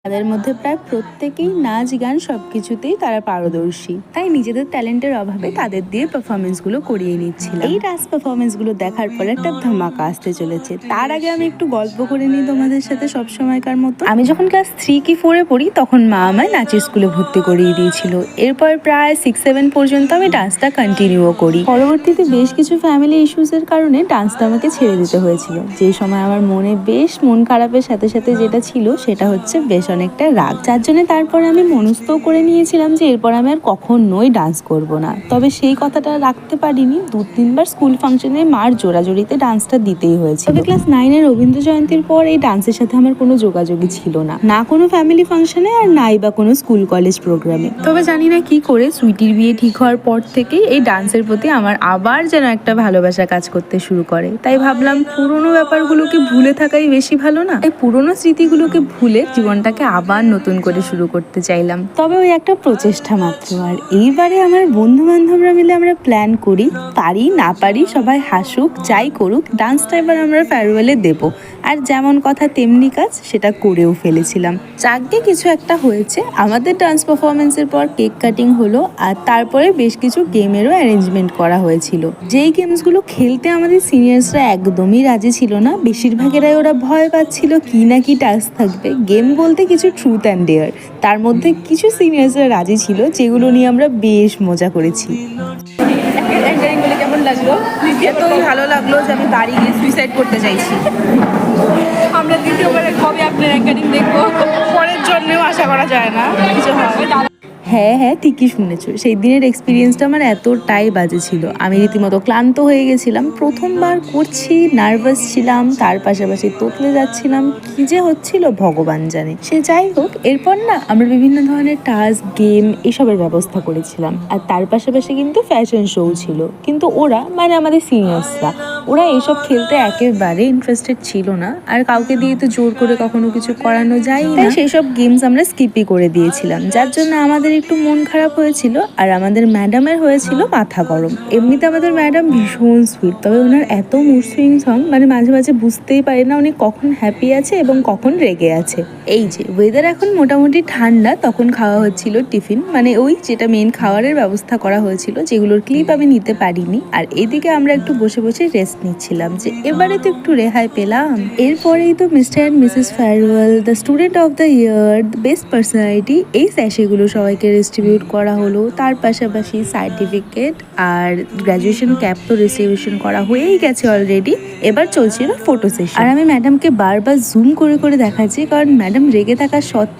তাদের মধ্যে প্রায় প্রত্যেকেই নাচ গান সবকিছুতেই তারা পারদর্শী, তাই নিজেদের ট্যালেন্টের অভাবে তাদের দিয়ে পারফরমেন্সগুলো করিয়ে নিচ্ছিল। এই ডান্স পারফরমেন্সগুলো দেখার পর একটা ধামাকা আসতে চলেছে। তার আগে আমি একটু গল্প করে নিই তোমাদের সাথে সব সময়কার মতো। আমি যখন ক্লাস 3 কি 4-এ পড়ি তখন মা আমায় নাচের স্কুলে ভর্তি করিয়ে দিয়েছিল। এরপর প্রায় 6-7 পর্যন্ত আমি ডান্সটা কন্টিনিউও করি। পরবর্তীতে বেশ কিছু ফ্যামিলি ইস্যুসের কারণে ডান্সটা আমাকে ছেড়ে দিতে হয়েছিল। যে সময় আমার মনে বেশ মন খারাপের সাথে সাথে যেটা ছিল সেটা হচ্ছে বেশ অনেকটা রাগ, যার জন্য তারপরে আমি মনস্থও করে নিয়েছিলাম যে এরপর আমি আর কখনোই ডান্স করব না। তবে সেই কথাটা রাখতে পারিনি। 2-3 বার স্কুল ফাংশনে মার জোরাজোরিতে ডান্সটা দিতেই হয়েছে। তবে ক্লাস 9-এর রবীন্দ্র জয়ন্তীর পর এই ডান্সের সাথে আমার কোনো যোগাযোগই ছিল না, না কোনো ফ্যামিলি ফাংশনে আর নাই বা কোনো স্কুল কলেজ প্রোগ্রামে। তবে জানি না কি করে সুইটির বিয়ে ঠিক হওয়ার পর থেকেই এই ডান্সের প্রতি আমার আবার যেন একটা ভালোবাসা কাজ করতে শুরু করে। তাই ভাবলাম পুরোনো ব্যাপারগুলোকে ভুলে থাকাই বেশি ভালো না, এই পুরোনো স্মৃতিগুলোকে ভুলে জীবনটাকে আবার নতুন করে শুরু করতে চাইলাম। তবে ওই একটা প্রচেষ্টা মাত্র। আর এইবারে আমার বন্ধু বান্ধবরা মিলে আমরা প্ল্যান করি, পারি না পারি সবাই হাসুক যাই করুক, ডান্সটা এবার আমরা ফেয়ারওয়েলে দেবো। আর যেমন কথা তেমনি কাজ, সেটা করেও ফেলেছিলাম। যাকে কিছু একটা হয়েছে। আমাদের ডান্স পারফরমেন্সের পর কেক কাটিং হলো, আর তারপরে বেশ কিছু গেমেরও অ্যারেঞ্জমেন্ট করা হয়েছিল। যেই গেমসগুলো খেলতে আমাদের সিনিয়র্সরা একদমই রাজি ছিল না, বেশিরভাগেরাই ওরা ভয় পাচ্ছিল কি না কি টাস্ক থাকবে। গেম বলতে কিছু ট্রুথ অ্যান্ড ডেয়ার, তার মধ্যে কিছু সিনিয়র্সরা রাজি ছিল, যেগুলো নিয়ে আমরা বেশ মজা করেছি। কেমন লাগলো? এতই ভালো লাগলো যে আমি বাড়ি গিয়ে সুইসাইড করতে চাইছি। আমরা দ্বিতীয়বারে কবে আপনার অ্যাঙ্কারিং দেখবো? পরের জন্মেও আশা করা যায় না কিছু হবে। হ্যাঁ ঠিকই শুনেছো। সেই দিনের এক্সপিরিয়েন্সটা আমার এতটাই বাজে ছিল, আমি রীতিমতো ক্লান্ত হয়ে গেছিলাম। প্রথমবার করছি, নার্ভাস ছিলাম, তার পাশাপাশি তোতলে যাচ্ছিলাম। কি যে হচ্ছিল ভগবান জানে। সে যাই হোক, এরপর না আমরা বিভিন্ন ধরনের টাস্ক, গেম এসবের ব্যবস্থা করেছিলাম। আর তার পাশাপাশি কিন্তু ফ্যাশন শো ছিল। কিন্তু ওরা মানে আমাদের সিনিয়র্সরা, ওরা এইসব খেলতে একেবারে ইন্টারেস্টেড ছিল না। আর কাউকে দিয়ে তো জোর করে কখনো কিছু করানো যায় না, সেই সব গেমস আমরা স্কিপই করে দিয়েছিলাম। যার জন্য আমাদের একটু মন খারাপ হয়েছিল। আর আমাদের ম্যাডামের হয়েছিল মাথা গরম। এমনিতে আমাদের ম্যাডাম ভীষণ সুইট, তবে ওনার এত মুড সুইং সং, মানে মাঝে মাঝে বুঝতেই পারি না উনি কখন হ্যাপি আছে এবং কখন রেগে আছে। এই যে ওয়েদার এখন মোটামুটি ঠান্ডা, তখন খাওয়া হচ্ছিল টিফিন, মানে ওই যেটা মেন খাবারের ব্যবস্থা করা হয়েছিল, যেগুলোর ক্লিপ আমি নিতে পারিনি। আর এদিকে আমরা একটু বসে বসে রেস্ট নিচ্ছিলাম যে এবারে তো একটু রেহাই পেলাম। এরপরেই তো mister and Mrs farewell, the student of the year, the best personality, এই স্যাশেগুলো সবাইকে ডিস্ট্রিবিউট করা হলো। তার পাশাপাশি সার্টিফিকেট আর গ্র্যাজুয়েশন ক্যাপ তো ডিস্ট্রিবিউশন করা হয়েই গেছে অলরেডি। এবার চলছিল ফটো সেশন। আর আমি ম্যাডামকে বারবার জুম করে করে দেখাচ্ছি, কারণ ম্যাডাম রেগে থাকা সত্ত্বেও